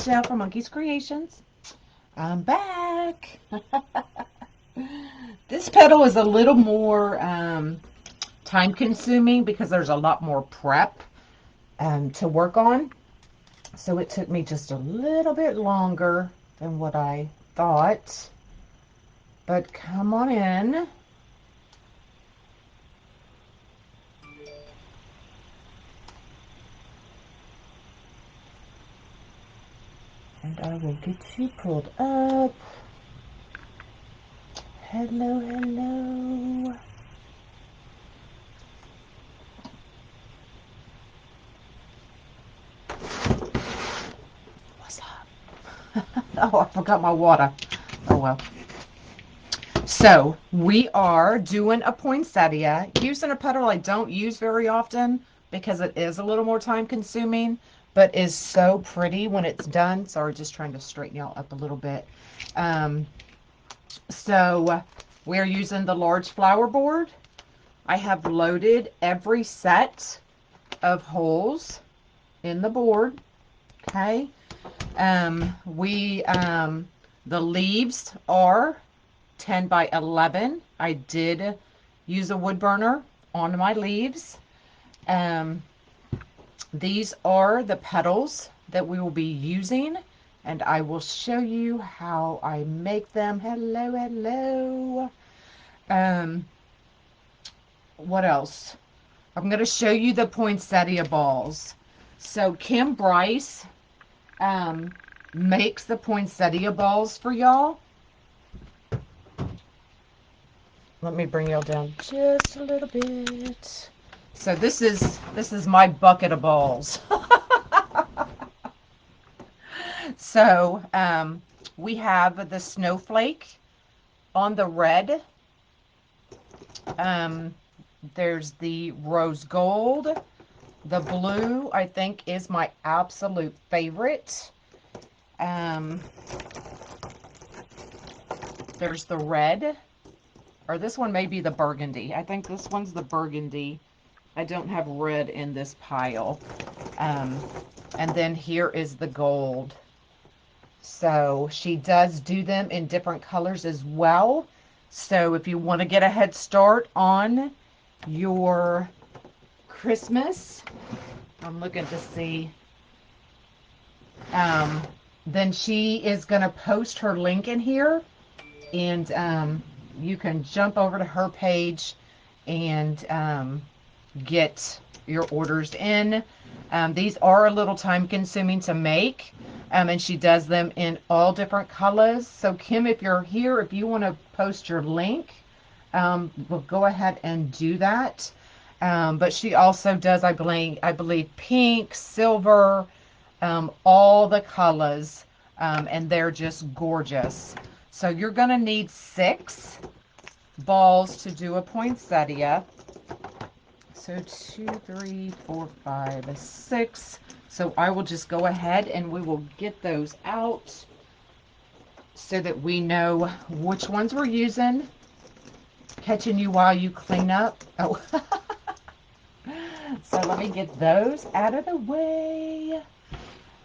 Michelle from Monkey's Creations. I'm back. This petal is a little more time consuming because there's a lot more prep to work on. So it took me just a little bit longer than what I thought. But come on in. And I will get you pulled up. Hello, hello. What's up? Oh, I forgot my water. Oh, well. So, we are doing a poinsettia, using a petal I don't use very often because it is a little more time consuming, but is so pretty when it's done. Sorry, just trying to straighten y'all up a little bit. So we're using the large flower board. I have loaded every set of holes in the board. Okay. The leaves are 10 by 11. I did use a wood burner on my leaves. These are the petals that we will be using, and I will show you how I make them. Hello, hello. What else? I'm going to show you the poinsettia balls. So Kim Bryce makes the poinsettia balls for y'all. Let me bring y'all down just a little bit. So this is my bucket of balls. So we have the snowflake on the red. There's the rose gold. The blue, I think, is my absolute favorite. There's the red. Or this one may be the burgundy. I think this one's the burgundy. I don't have red in this pile. And then here is the gold. So she does do them in different colors as well. So if you want to get a head start on your Christmas, I'm looking to see. Then she is going to post her link in here. And you can jump over to her page and get your orders in. These are a little time consuming to make, and she does them in all different colors. So Kim, if you're here, if you want to post your link, we'll go ahead and do that. But she also does, I believe pink, silver, all the colors, and they're just gorgeous. So you're going to need 6 balls to do a poinsettia. So 2, 3, 4, 5, 6. So I will just go ahead and we will get those out so that we know which ones we're using. Catching you while you clean up. Oh, so let me get those out of the way.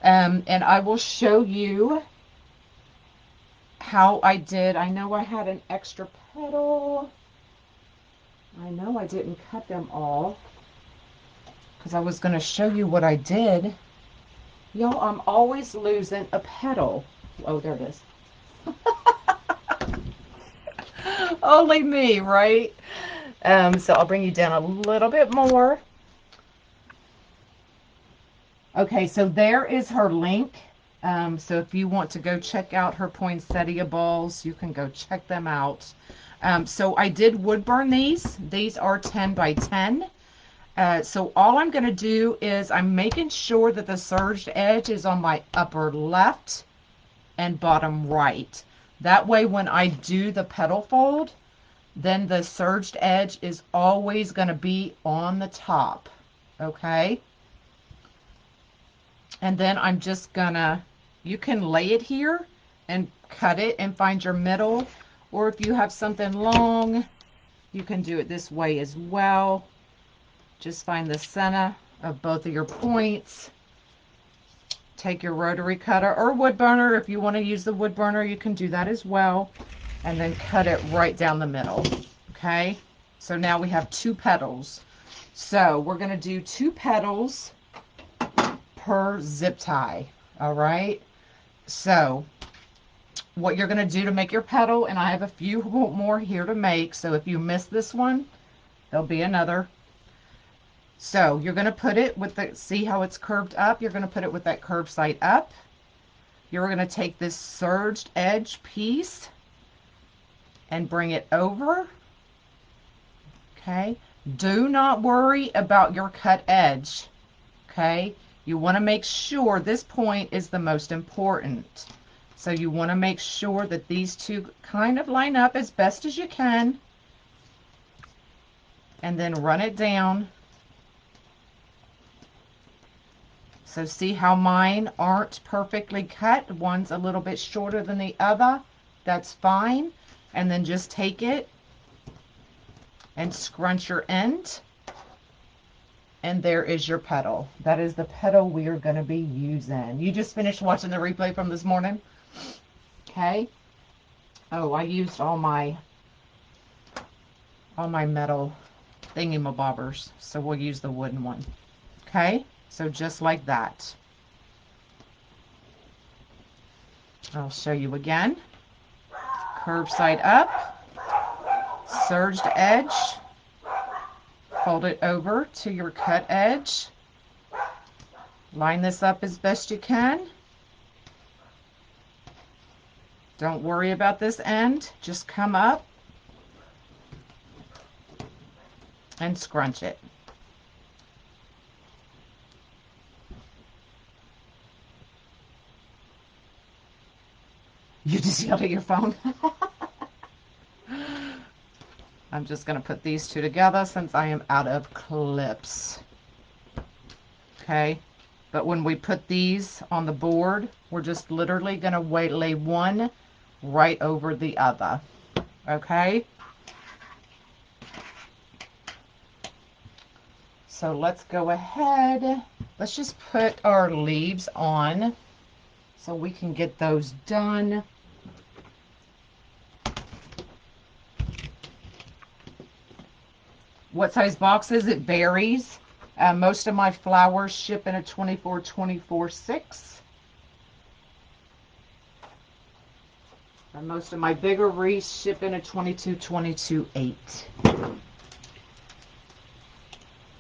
And I will show you how I did. I know I had an extra petal. I know I didn't cut them all because I was going to show you what I did. Y'all, I'm always losing a petal. Oh, there it is. Only me, right? So I'll bring you down a little bit more. Okay, so there is her link. So if you want to go check out her poinsettia balls, you can go check them out. So I did wood burn these. These are 10 by 10. So all I'm going to do is I'm making sure that the serged edge is on my upper left and bottom right. That way when I do the petal fold, then the serged edge is always going to be on the top. Okay? And then I'm just gonna, you can lay it here and cut it and find your middle. Or if you have something long, you can do it this way as well. Just find the center of both of your points take your rotary cutter or wood burner. If you want to use the wood burner, you can do that as well. And then cut it right down the middle. Okay, so now we have 2 petals. So we're going to do 2 petals per zip tie. All right, so what you're going to do to make your petal, and I have a few more here to make, so if you miss this one, there'll be another. So you're going to put it with the, see how it's curved up? You're going to put it with that curved side up. You're going to take this serged edge piece and bring it over. Okay, do not worry about your cut edge. Okay, you want to make sure this point is the most important. So you want to make sure that these two kind of line up as best as you can, and then run it down. So see how mine aren't perfectly cut? One's a little bit shorter than the other. That's fine. And then just take it and scrunch your end. And there is your petal. That is the petal we are going to be using. You just finished watching the replay from this morning? Okay. Oh, I used all my metal thingy-mabobbers. So we'll use the wooden one. Okay. So just like that. I'll show you again. Curve side up, serged edge, fold it over to your cut edge. Line this up as best you can. Don't worry about this end. Just come up and scrunch it. You just yelled at your phone. I'm just going to put these two together since I am out of clips. Okay, but when we put these on the board, we're just literally going to lay one right over the other. Okay, so let's go ahead. Let's just put our leaves on so we can get those done. What size boxes? It varies. Most of my flowers ship in a 24-24-6. And most of my bigger wreaths ship in a 22-22-8.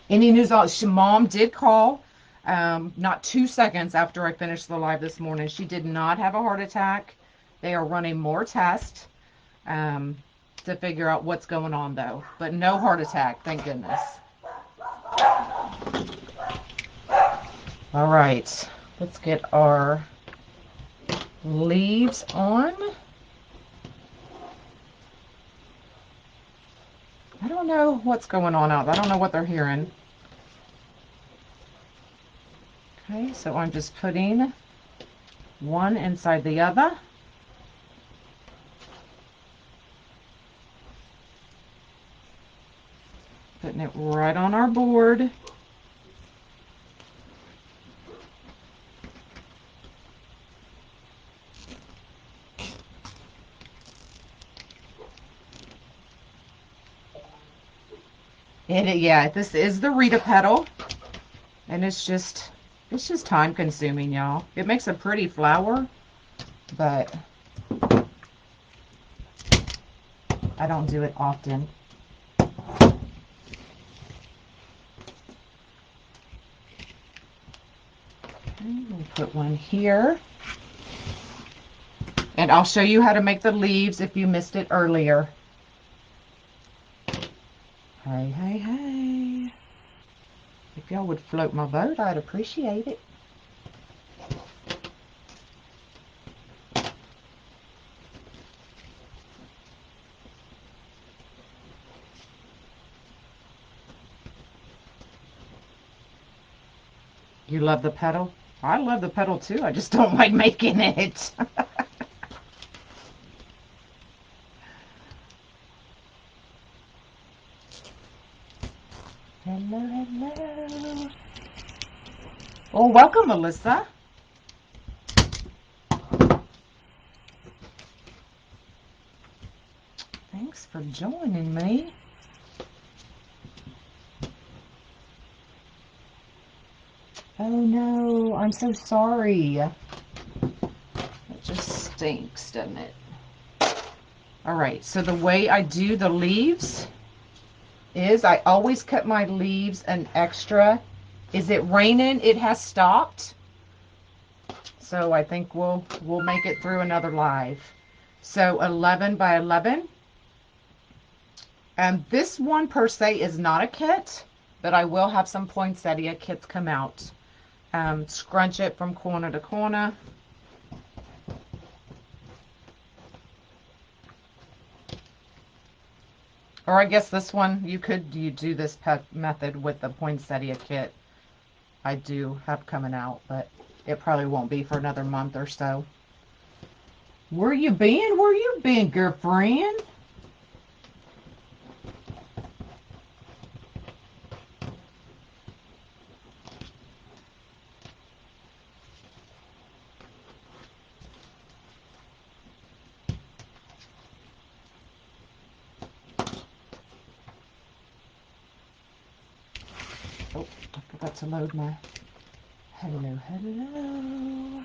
Any news on Mom did call not 2 seconds after I finished the live this morning. She did not have a heart attack. They are running more tests. To figure out what's going on though, but no heart attack, thank goodness. All right, let's get our leaves on. I don't know what's going on out. I don't know what they're hearing. Okay, so I'm just putting one inside the other. Putting it right on our board. Yeah, this is the Rita petal, and it's just time consuming, y'all. It makes a pretty flower, but I don't do it often. We'll put one here. And I'll show you how to make the leaves if you missed it earlier. Hey, hey, hey. If y'all would float my boat, I'd appreciate it. You love the petal? I love the petal too. I just don't like making it. Hello, hello. Oh, welcome, Melissa. for joining me. Oh no, I'm so sorry. It just stinks, doesn't it? All right, so the way I do the leaves is I always cut my leaves an extra. Is it raining? It has stopped. So I think we'll make it through another live. So 11 by 11. And this one per se is not a kit, but I will have some poinsettia kits come out. Scrunch it from corner to corner. Or I guess this one, you do this method with the poinsettia kit. I do have coming out, but it probably won't be for another month or so. Where you been? Where you been, girlfriend? Oh, I forgot to load my... Hello, hello.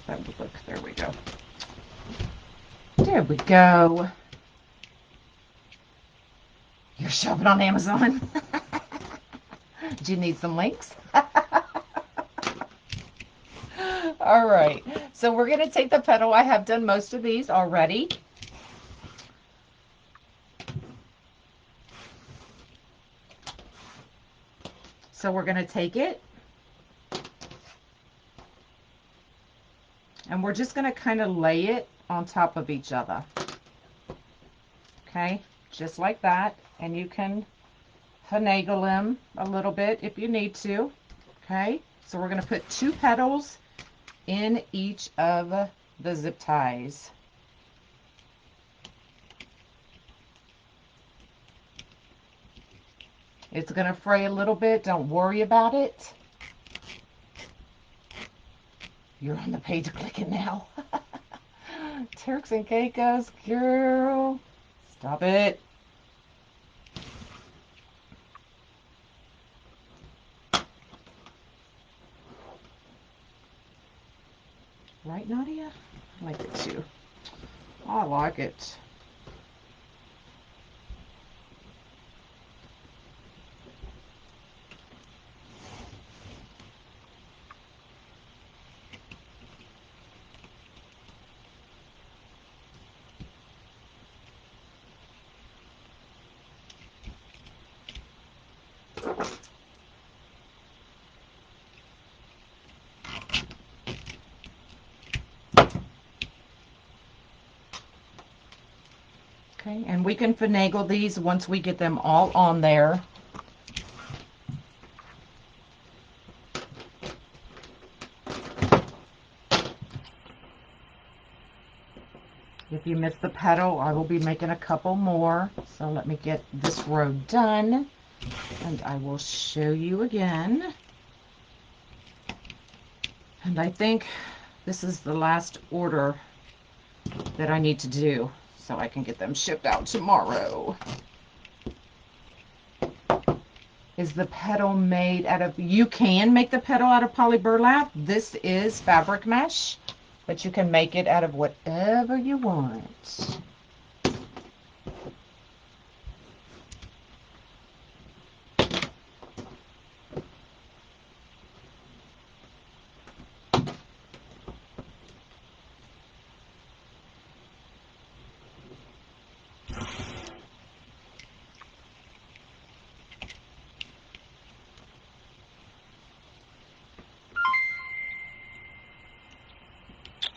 That would look. There we go. There we go. You're shopping on Amazon. Do you need some links? All right. So we're going to take the petal. I have done most of these already. So we're going to take it. And we're just going to kind of lay it on top of each other. Okay, just like that. And you can finagle them a little bit if you need to. Okay, so we're going to put 2 petals in each of the zip ties. It's going to fray a little bit. Don't worry about it. You're on the page clicking now. Turks and Caicos, girl. Stop it. Right, Nadia? I like it too. I like it. Okay, and we can finagle these once we get them all on there. If you missed the petal, I will be making a couple more. So let me get this row done, and I will show you again. And I think this is the last order that I need to do, so I can get them shipped out tomorrow. Is the petal made out of... You can make the petal out of poly burlap. This is fabric mesh, but you can make it out of whatever you want.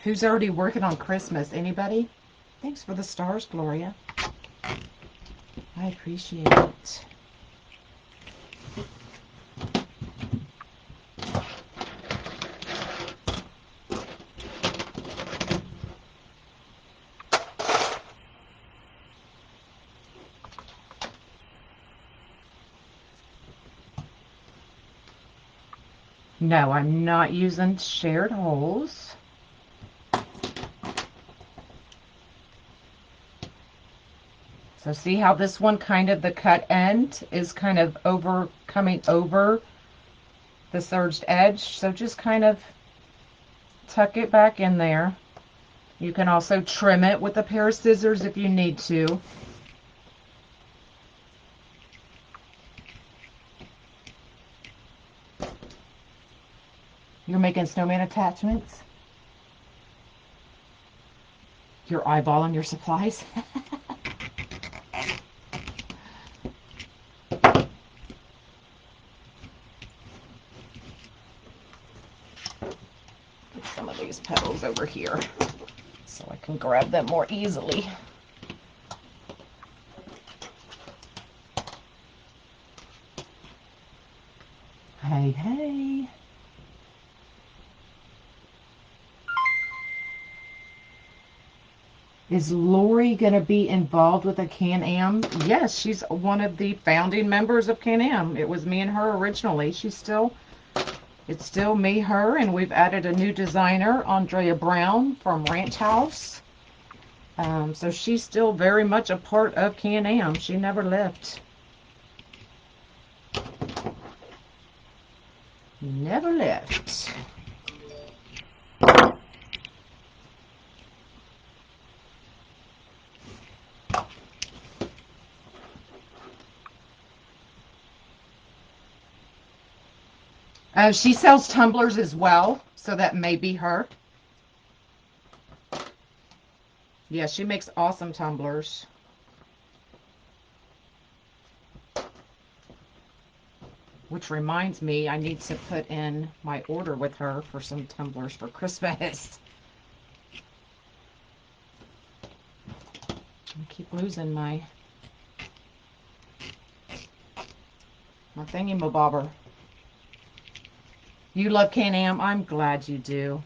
Who's already working on Christmas? Anybody? Thanks for the stars, Gloria. I appreciate it. No, I'm not using shared holes. So see how this one kind of, the cut end is kind of coming over the serged edge. So just kind of tuck it back in there. You can also trim it with a pair of scissors if you need to. You're making snowman attachments? You're eyeballing your supplies? Put some of these petals over here so I can grab them more easily. Hey, hey. Is Lori going to be involved with a Can-Am? Yes, she's one of the founding members of Can-Am. It was me and her originally. It's still me, her, and we've added a new designer, Andrea Brown from Ranch House. So she's still very much a part of Can-Am. She never left. Never left. She sells tumblers as well, so that may be her. Yeah, she makes awesome tumblers. Which reminds me, I need to put in my order with her for some tumblers for Christmas. I keep losing my thingy-mabobber. You love Can-Am? I'm glad you do.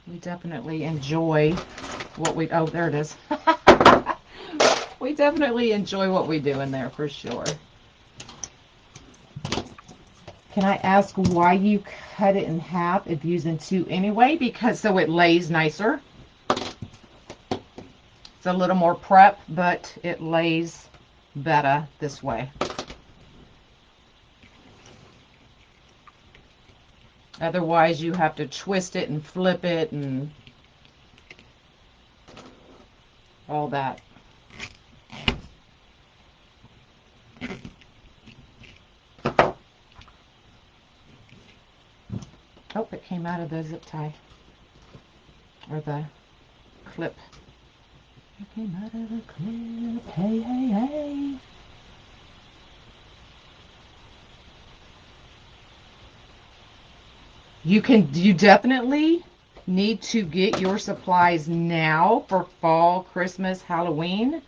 We definitely enjoy what we... Oh, there it is. We definitely enjoy what we do in there, for sure. Can I ask why you cut it in half if using 2 anyway? Because so it lays nicer. It's a little more prep, but it lays better this way. Otherwise, you have to twist it and flip it and all that. Oh, it came out of the zip tie. Or the clip. It came out of the clip. Hey, hey, hey. You definitely need to get your supplies now for fall, Christmas, Halloween,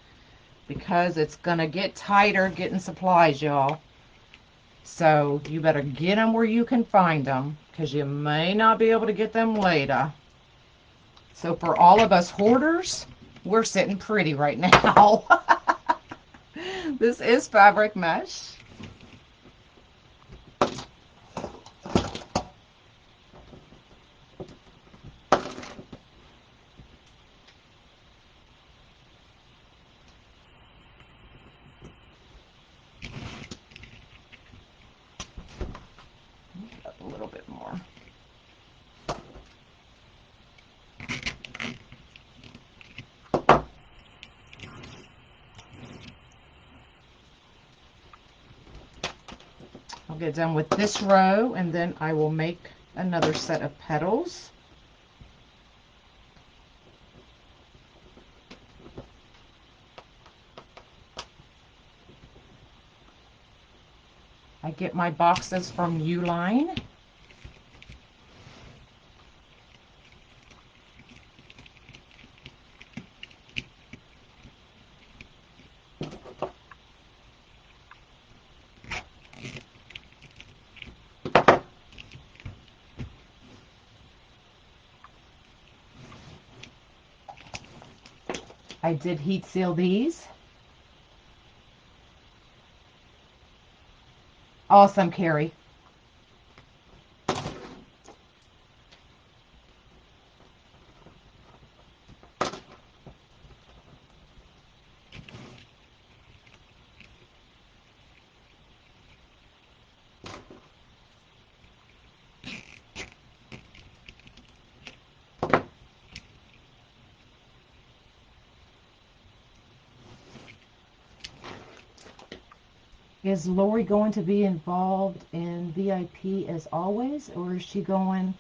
because it's gonna get tighter getting supplies, y'all. So you better get them where you can find them, because you may not be able to get them later. So for all of us hoarders, we're sitting pretty right now. This is fabric mesh. A little bit more. I'll get done with this row and then I will make another set of petals. I get my boxes from Uline. I did heat seal these. Awesome, Carrie. Is Lori going to be involved in VIP as always, or is she going?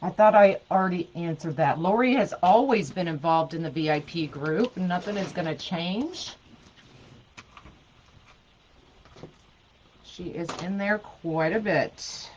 I thought I already answered that. Lori has always been involved in the VIP group. Nothing is going to change. She is in there quite a bit.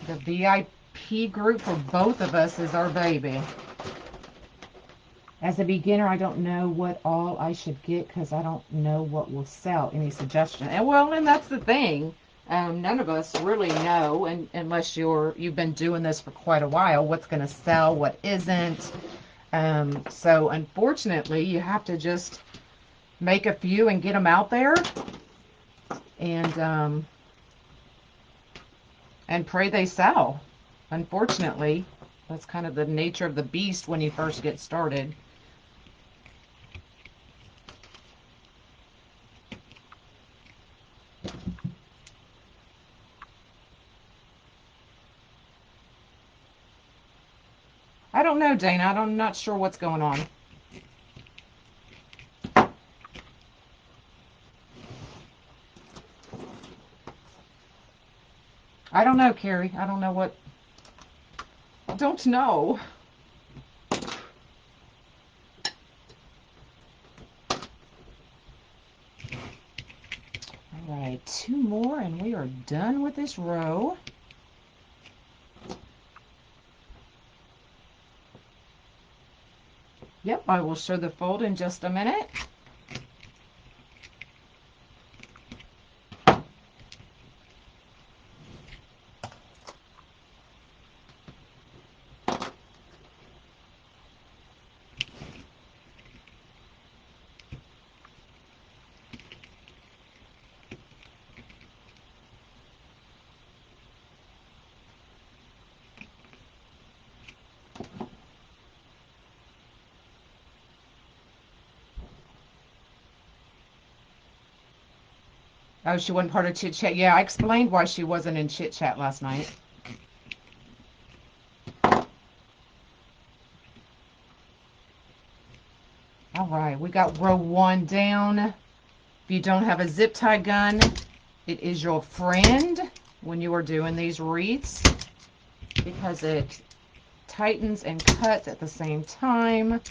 The VIP group for both of us is our baby. As a beginner, I don't know what all I should get because I don't know what will sell. Any suggestion? And well, and that's the thing. None of us really know, and unless you've been doing this for quite a while, what's going to sell, what isn't. So unfortunately, you have to just make a few and get them out there, and pray they sell. Unfortunately, that's kind of the nature of the beast when you first get started. I don't know, Dana. I'm not sure what's going on. I don't know, Carrie. I don't know what. I don't know. All right, 2 more and we are done with this row. Yep, I will show the fold in just a minute. Oh, she wasn't part of Chit Chat. Yeah, I explained why she wasn't in Chit Chat last night. All right, we got row 1 down. If you don't have a zip tie gun, it is your friend when you are doing these wreaths because it tightens and cuts at the same time.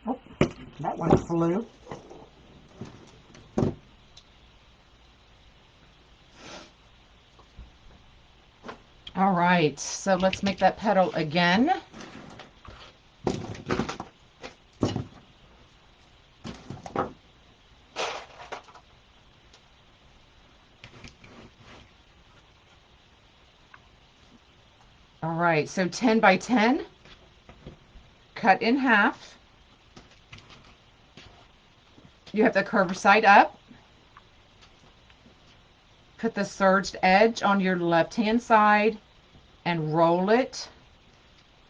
Oh, that one flew. All right, so let's make that petal again. All right, so 10 by 10, cut in half. You have the curved side up. Put the serged edge on your left-hand side and roll it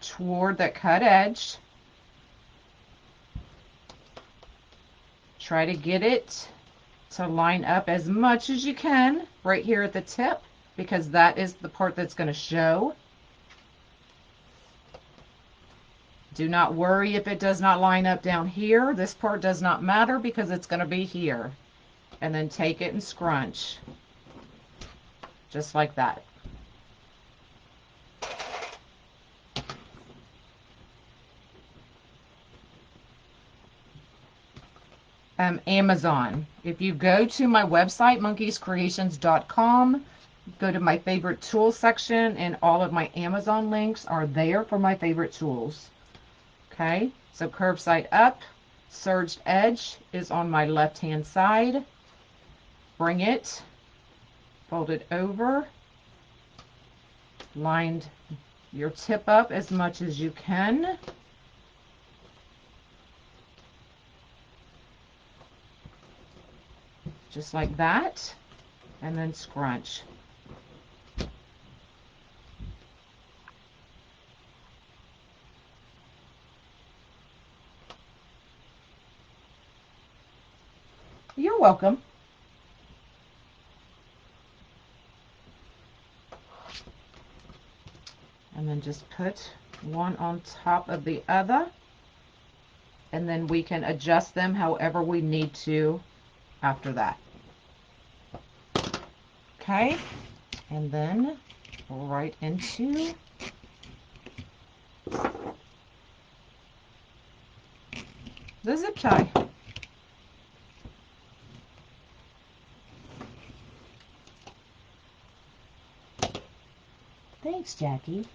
toward that cut edge. Try to get it to line up as much as you can right here at the tip because that is the part that's going to show. Do not worry if it does not line up down here. This part does not matter because it's going to be here. And then take it and scrunch. Just like that. Amazon. If you go to my website, monkeyscreations.com, go to my favorite tools section, and all of my Amazon links are there for my favorite tools. Okay, so curved side up, serged edge is on my left hand side. Bring it, fold it over, lined your tip up as much as you can. Just like that, and then scrunch. You're welcome. And then just put one on top of the other, and then we can adjust them however we need to after that. Okay, and then right into the zip tie. Thanks, Jackie.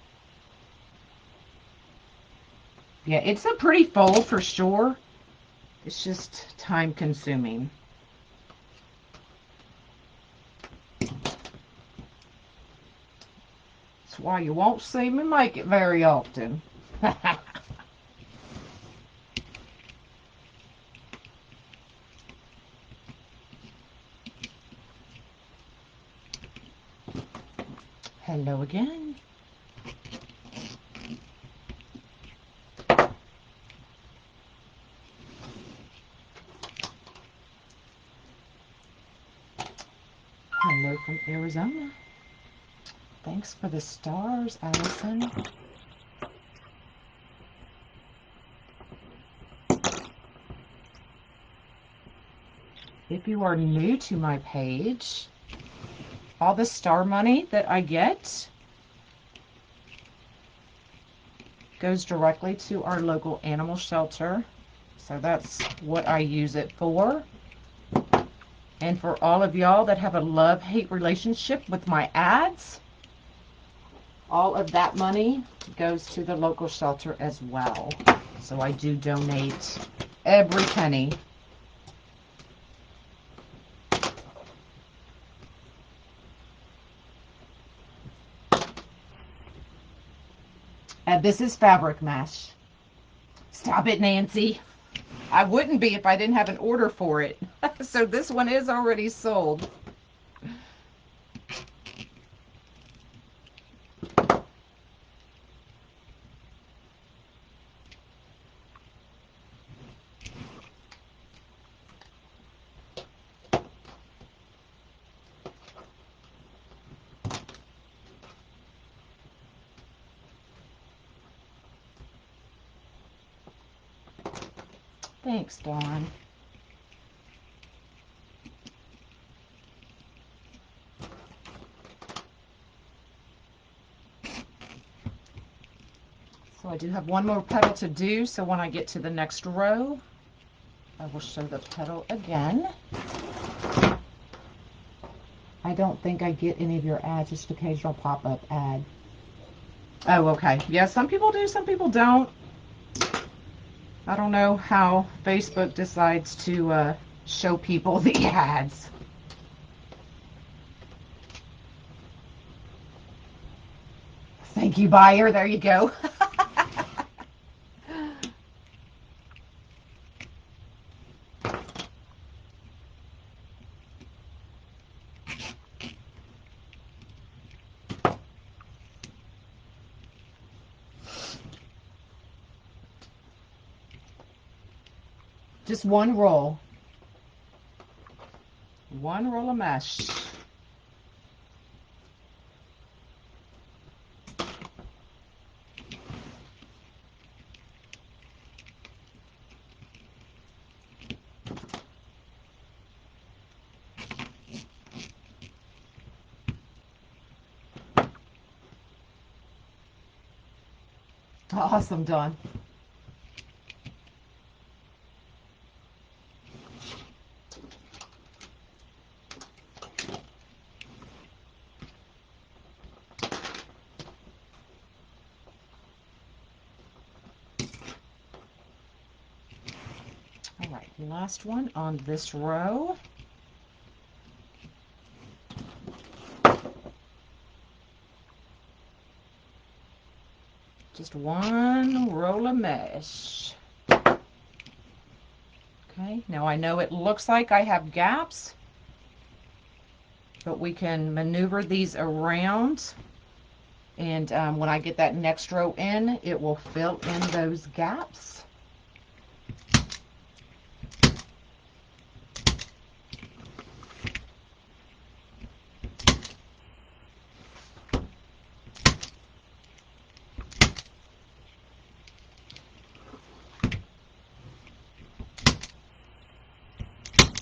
Yeah, it's a pretty fold for sure. It's just time consuming. That's why you won't see me make it very often. Hello again. Hello from Arizona. Thanks for the stars, Allison. If you are new to my page, all the star money that I get goes directly to our local animal shelter. So that's what I use it for. And for all of y'all that have a love-hate relationship with my ads, all of that money goes to the local shelter as well. So I do donate every penny. And this is fabric mesh. Stop it, Nancy. I wouldn't be if I didn't have an order for it. So this one is already sold. Thanks, Dawn. So I do have one more petal to do, so when I get to the next row, I will show the petal again. I don't think I get any of your ads, just occasional pop-up ad. Oh, okay. Yeah, some people do, some people don't. I don't know how Facebook decides to show people the ads. Thank you, buyer. There you go. Just one roll. One roll of mesh. Awesome, Dawn. All right, last one on this row. Just one roll of mesh. Okay, now I know it looks like I have gaps, but we can maneuver these around, and when I get that next row in, it will fill in those gaps.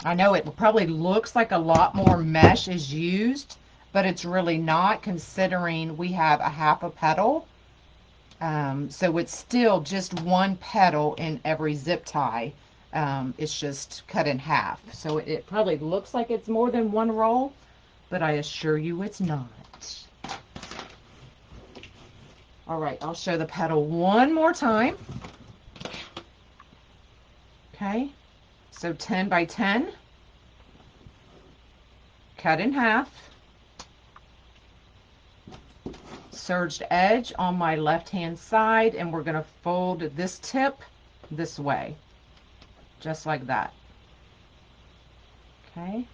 I know it probably looks like a lot more mesh is used, but it's really not, considering we have a half a petal. So it's still just one petal in every zip tie. It's just cut in half. So it probably looks like it's more than one roll, but I assure you it's not. All right, I'll show the petal one more time. Okay, so 10 by 10, cut in half, serged edge on my left hand side, and we're going to fold this tip this way, just like that. Okay.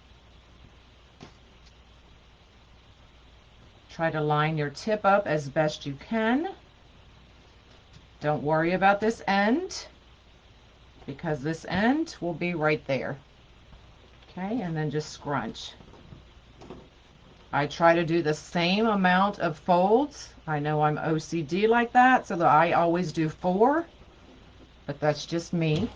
Try to line your tip up as best you can. Don't worry about this end, because this end will be right there. Okay, and then just scrunch. I try to do the same amount of folds. I know I'm OCD like that, so that I always do 4, but that's just me.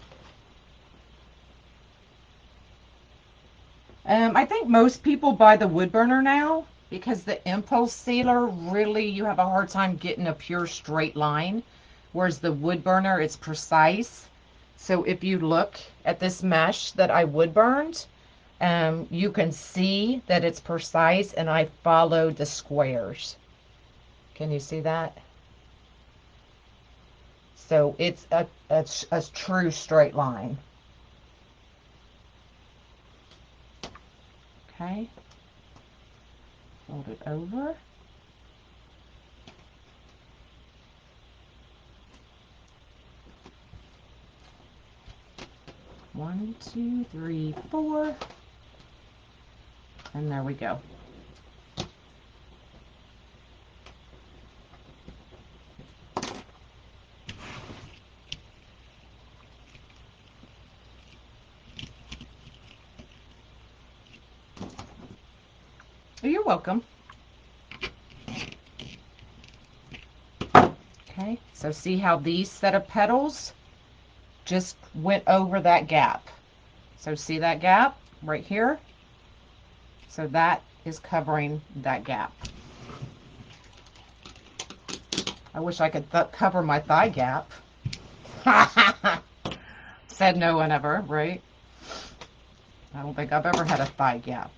I think most people buy the wood burner now, because the impulse sealer, really, you have a hard time getting a pure straight line, whereas the wood burner, it's precise. So if you look at this mesh that I wood burned, you can see that it's precise, and I followed the squares. Can you see that? So it's a true straight line. Okay. Fold it over. One, two, three, 4. And there we go. You're welcome. Okay, so see how these set of petals just went over that gap. So see that gap right here? So that is covering that gap. I wish I could cover my thigh gap. Said no one ever, right? I don't think I've ever had a thigh gap.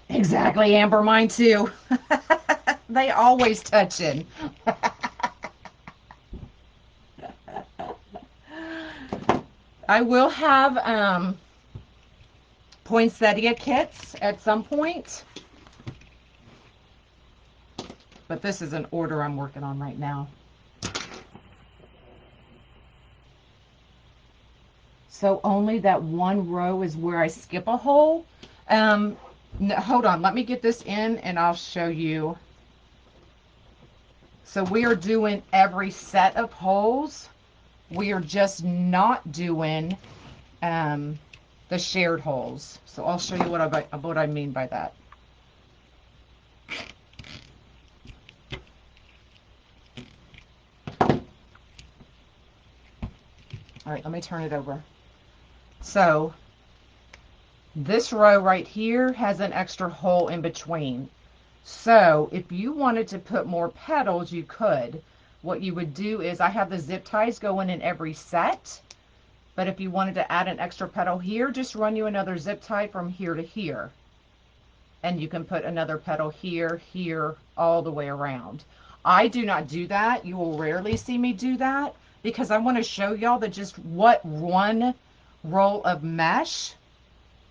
Exactly, Amber, mine too. They always touching. I will have poinsettia kits at some point. but this is an order I'm working on right now. So only that one row is where I skip a hole. No, hold on, let me get this in and I'll show you. So we are doing every set of holes. We are just not doing the shared holes. So I'll show you what I mean by that. All right, let me turn it over. So this row right here has an extra hole in between. So if you wanted to put more petals, you could. What you would do is, I have the zip ties going in every set, but if you wanted to add an extra petal here, just run you another zip tie from here to here. And you can put another petal here, here, all the way around. I do not do that. You will rarely see me do that because I want to show y'all that just what one roll of mesh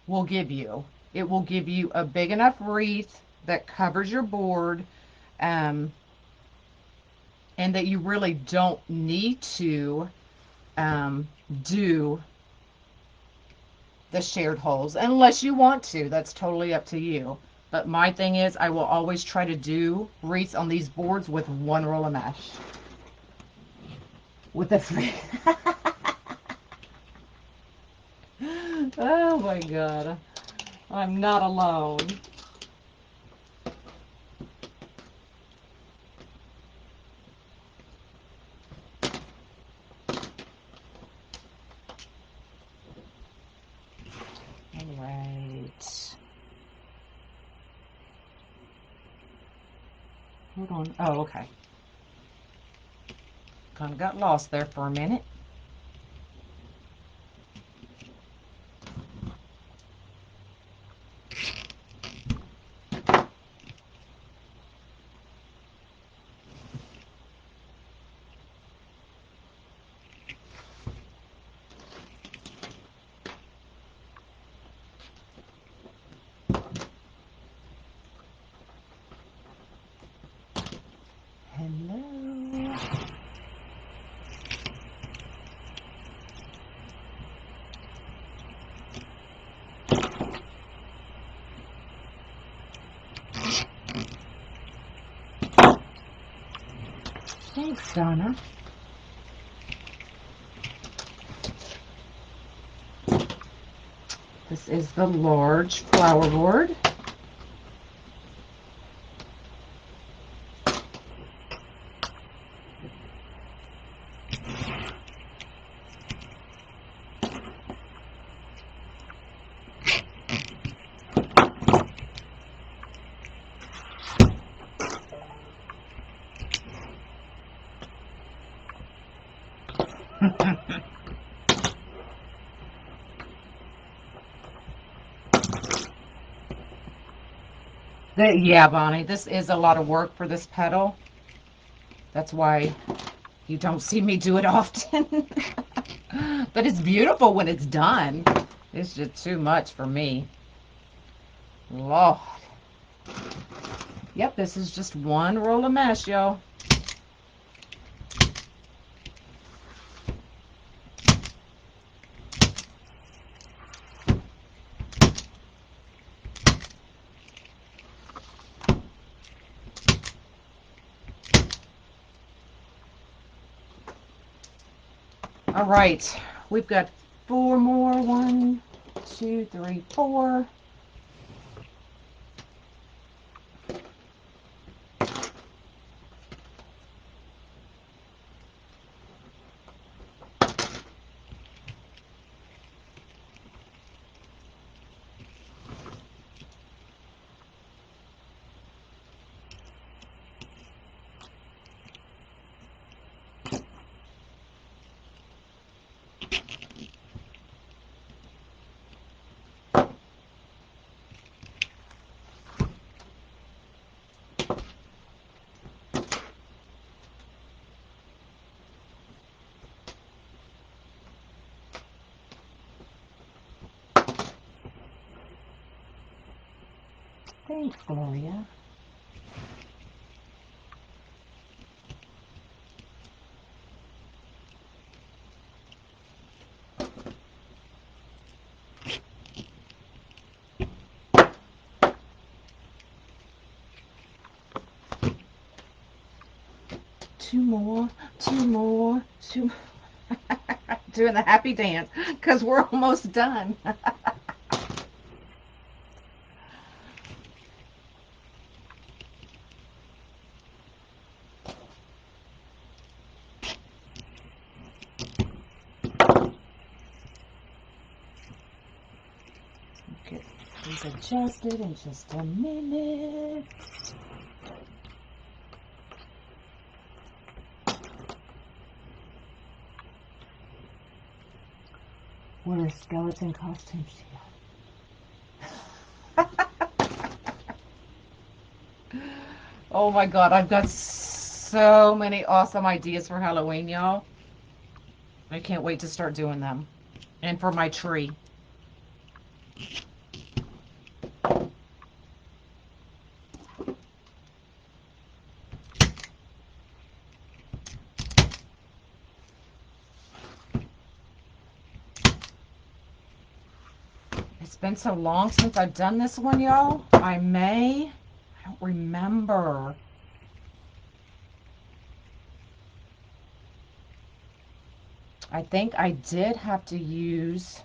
will give you. It will give you a big enough wreath that covers your board, and that you really don't need to do the shared holes unless you want to. That's totally up to you. But my thing is, I will always try to do wreaths on these boards with one roll of mesh. With the free. Oh my God. I'm not alone. All right. Hold on. Oh, okay. Kind of got lost there for a minute. Hello. Thanks, Donna. This is the large flower board. Yeah, Bonnie, this is a lot of work for this petal. That's why you don't see me do it often. But it's beautiful when it's done. It's just too much for me. Lord. Yep, this is just one roll of mesh, y'all. All right, we've got 4 more. 1, 2, 3, 4. Thanks, Gloria. two more, two more, two. Doing the happy dance because we're almost done. Get these adjusted in just a minute. Wear skeleton costumes. Oh my God, I've got so many awesome ideas for Halloween, y'all. I can't wait to start doing them. And for my tree. It's been so long since I've done this one, y'all. I don't remember. I think I did have to use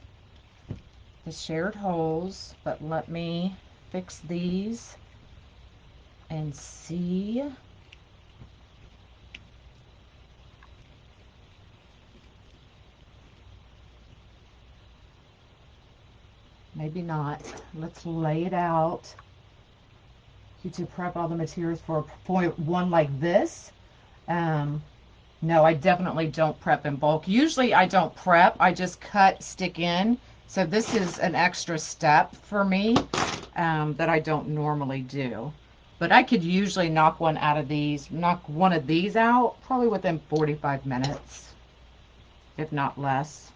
the shared holes, but let me fix these and see. Maybe not. Let's lay it out. You to prep all the materials for one like this. No, I definitely don't prep in bulk. Usually I don't prep. I just cut, stick in. So this is an extra step for me that I don't normally do. But I could usually knock one of these out probably within 45 minutes, if not less.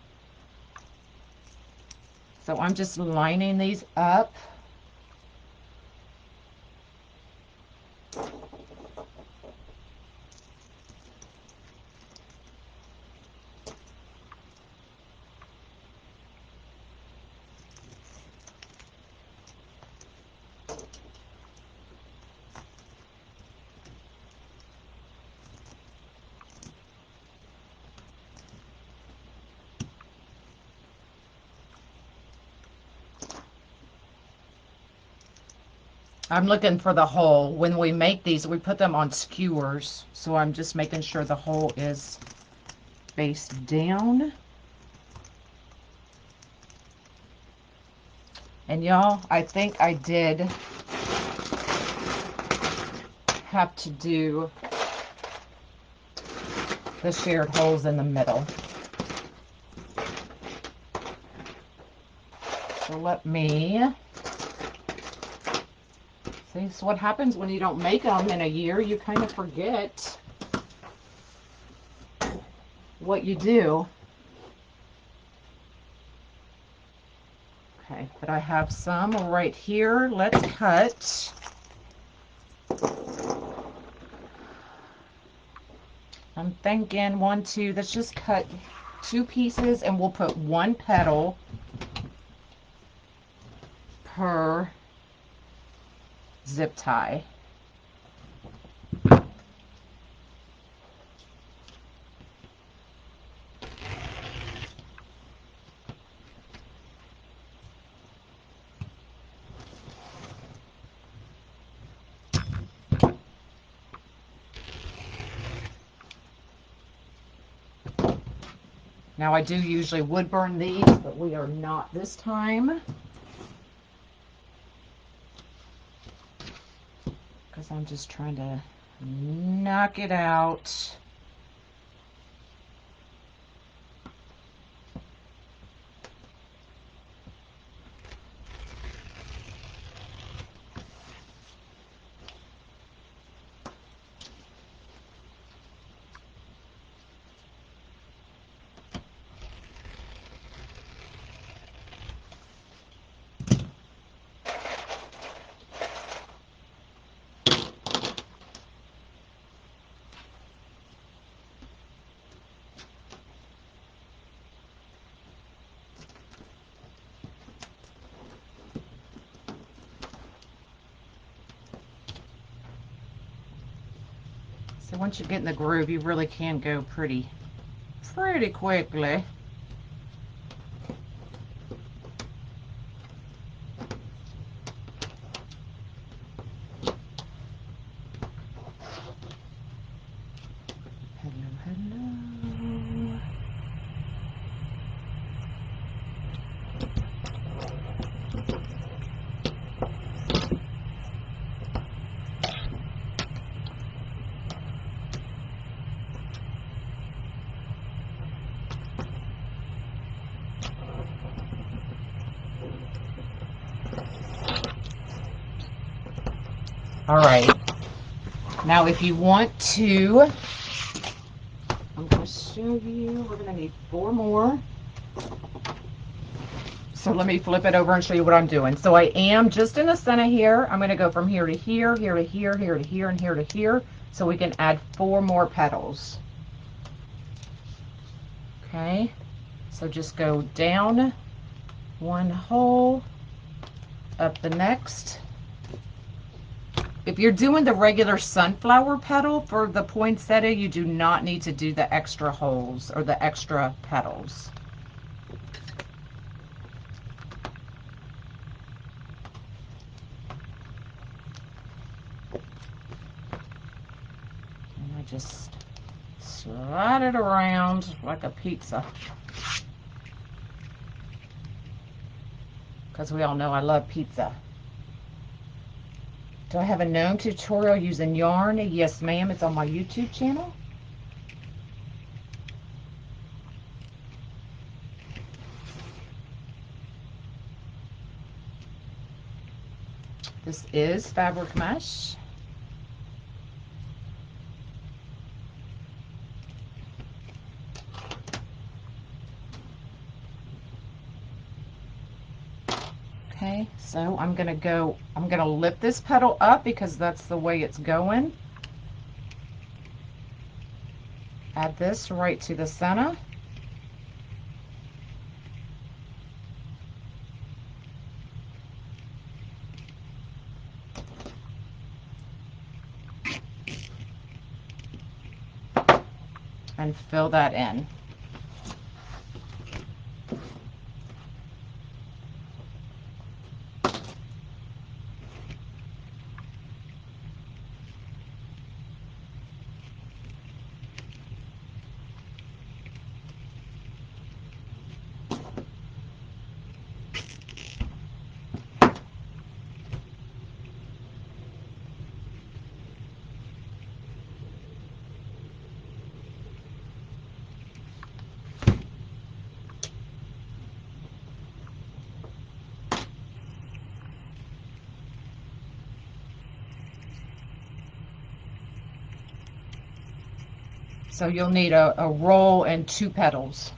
So I'm just lining these up. I'm looking for the hole. When we make these, we put them on skewers. So I'm just making sure the hole is faced down. And y'all, I think I did have to do the shared holes in the middle. So let me see. So what happens when you don't make them in a year, you kind of forget what you do. Okay, but I have some right here. Let's cut. I'm thinking 1, 2, let's just cut 2 pieces and we'll put 1 petal per zip tie. Now I do usually wood burn these, but we are not this time. Because I'm just trying to knock it out. So once you get in the groove, you really can go pretty quickly. Hello, hello. All right. Now, if you want to, I'm going to show you, we're going to need 4 more. So let me flip it over and show you what I'm doing. So I am just in the center here. I'm going to go from here to here, here to here, here to here, and here to here. So we can add 4 more petals. Okay. So just go down 1 hole, up the next. If you're doing the regular sunflower petal for the poinsettia, you do not need to do the extra holes or the extra petals. And I just slide it around like a pizza. Because we all know I love pizza. Do I have a gnome tutorial using yarn? Yes, ma'am. It's on my YouTube channel. This is fabric mesh. Okay, so I'm going to lift this petal up because that's the way it's going. Add this right to the center. And fill that in. So you'll need a roll and 2 petals.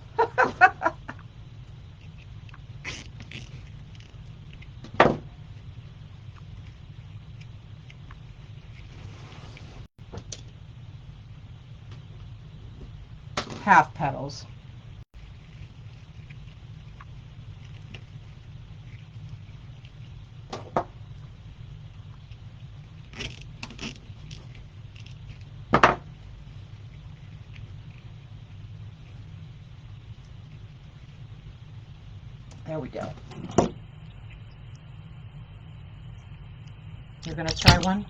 Half petals. There we go. You're going to try one?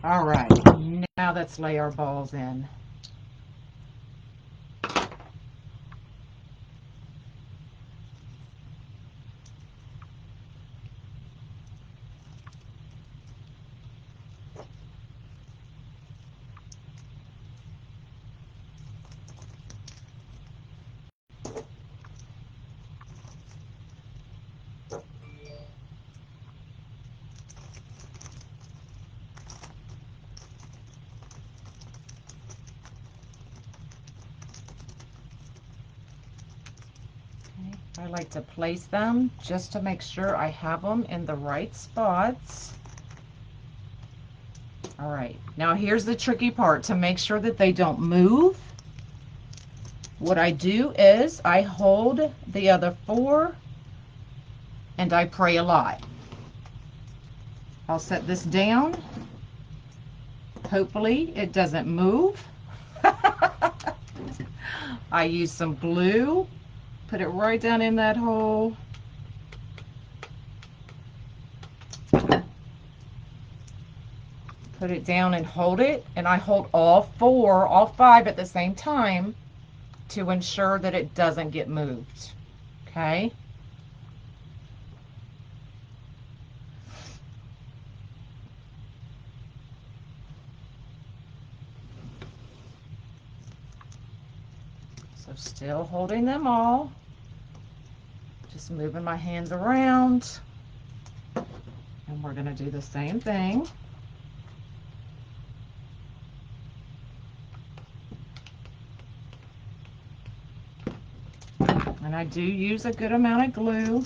All right, now let's lay our balls in. I like to place them just to make sure I have them in the right spots. All right, now here's the tricky part to make sure that they don't move. what I do is I hold the other 4 and I pray a lot. I'll set this down. Hopefully it doesn't move. I use some glue, put it right down in that hole. Put it down and hold it, and I hold all 5 at the same time to ensure that it doesn't get moved. Okay? So still holding them all, just moving my hands around, and we're going to do the same thing. And I do use a good amount of glue.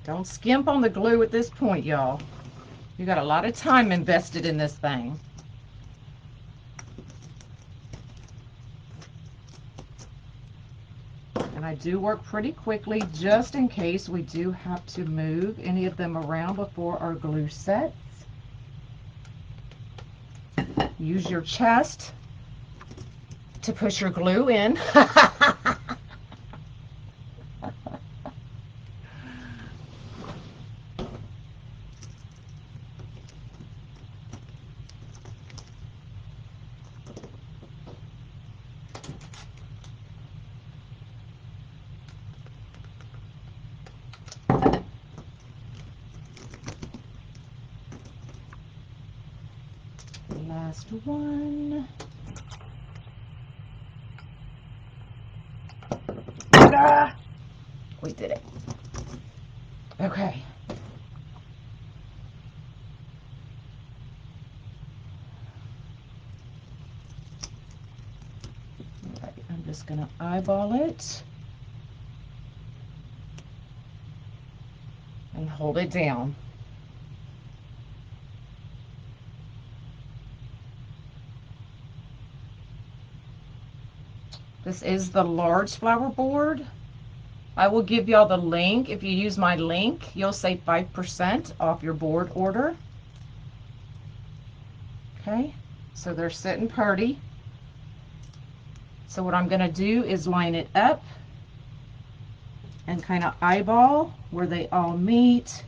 Don't skimp on the glue at this point, y'all. You got a lot of time invested in this thing. And I do work pretty quickly just in case we do have to move any of them around before our glue sets. Use your chest to push your glue in. Last one. Ah, we did it. Okay. All right, I'm just going to eyeball it and hold it down. This is the large flower board. I will give y'all the link. If you use my link, you'll save 5% off your board order. Okay, so they're sitting pretty. So what I'm going to do is line it up and kind of eyeball where they all meet.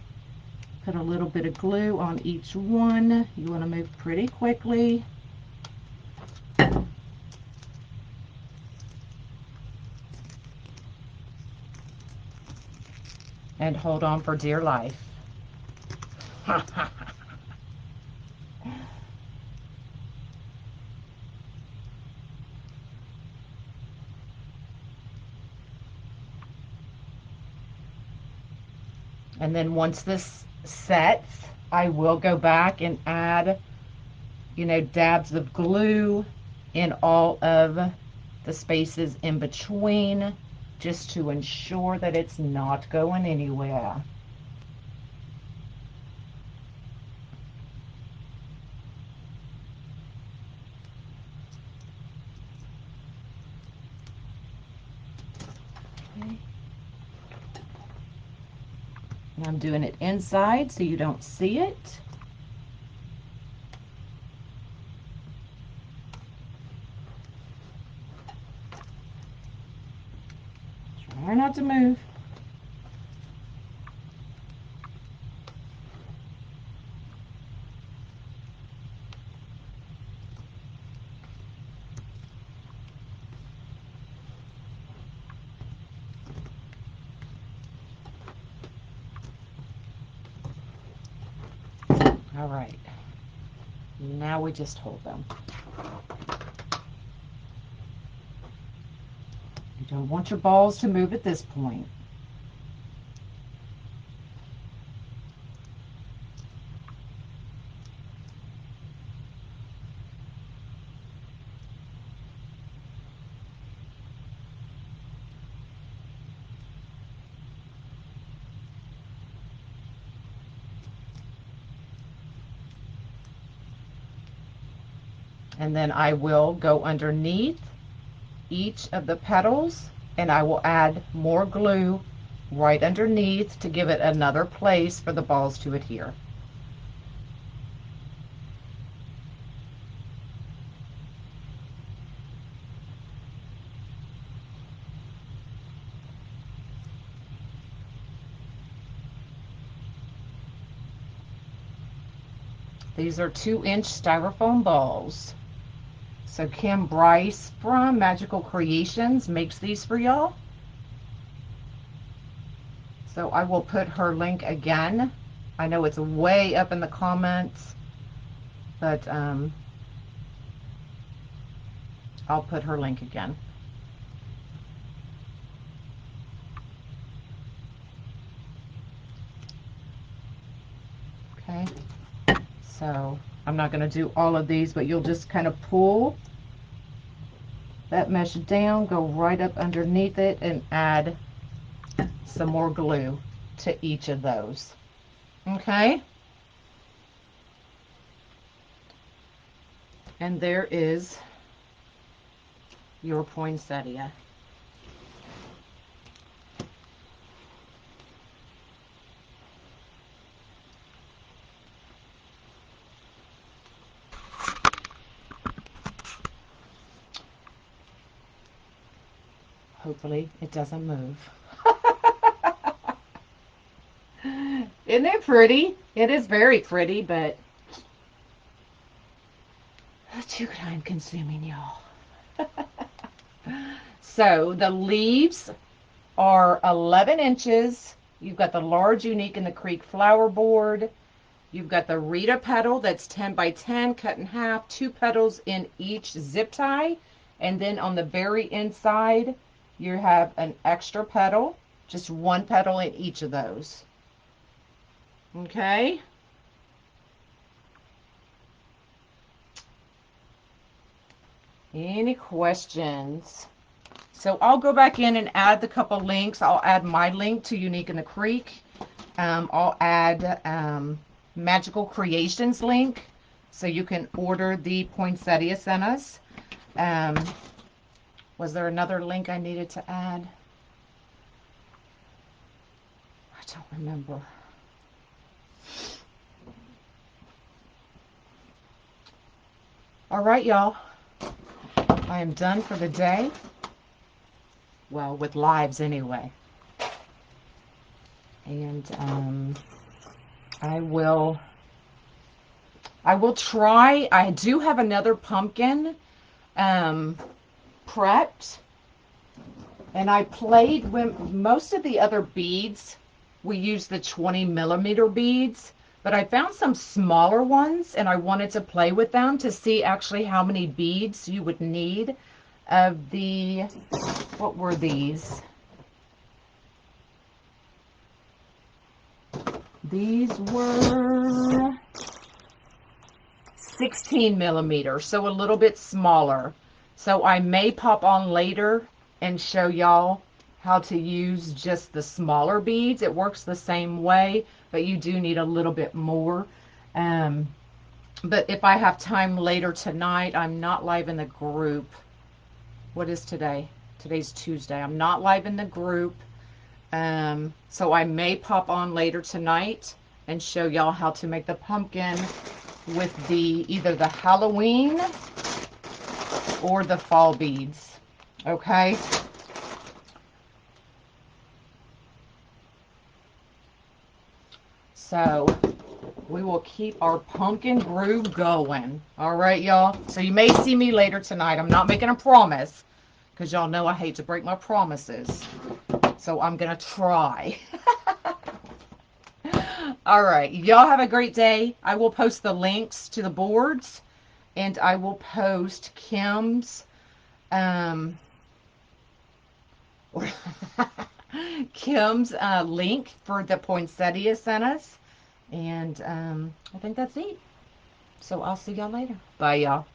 Put a little bit of glue on each one. You want to move pretty quickly. And hold on for dear life. And then once this sets, I will go back and add, dabs of glue in all of the spaces in between, just to ensure that it's not going anywhere. Okay. And I'm doing it inside so you don't see it. Try not to move. All right, now we just hold them. You don't want your balls to move at this point. And then I will go underneath each of the petals and I will add more glue right underneath to give it another place for the balls to adhere. These are 2-inch styrofoam balls. So Kim Bryce from Magical Creations makes these for y'all. So I will put her link again. I know it's way up in the comments, but I'll put her link again. Okay, so I'm not going to do all of these, but you'll just kind of pull that mesh down, go right up underneath it, and add some more glue to each of those. Okay, and there is your poinsettia. Hopefully it doesn't move. Isn't it pretty? It is very pretty, but too time consuming, y'all. So the leaves are 11 inches. You've got the large Unique in the Creek flower board. You've got the Rita petal that's 10 by 10 cut in half, 2 petals in each zip tie. And then on the very inside, you have an extra petal, just 1 petal in each of those. Okay. Any questions? So I'll go back in and add the couple links. I'll add my link to Unique in the Creek. I'll add Magical Creations link so you can order the poinsettia centas. Was there another link I needed to add? I don't remember. All right, y'all. I am done for the day. Well, with lives anyway. And I will try. I do have another pumpkin prepped, and I played with most of the other beads. We used the 20mm beads, but I found some smaller ones, and I wanted to play with them to see actually how many beads you would need of the, what were these? These were 16mm, so a little bit smaller. So I may pop on later and show y'all how to use just the smaller beads. It works the same way, but you do need a little bit more. But if I have time later tonight, I'm not live in the group. What is today? Today's Tuesday. I'm not live in the group. So I may pop on later tonight and show y'all how to make the pumpkin with the either the Halloween or the fall beads. Okay? So we will keep our pumpkin groove going. All right, y'all? So you may see me later tonight. I'm not making a promise because y'all know I hate to break my promises. So I'm going to try. All right. Y'all have a great day. I will post the links to the boards, and I will post Kim's Kim's link for the poinsettia centas. And I think that's it. So I'll see y'all later. Bye, y'all.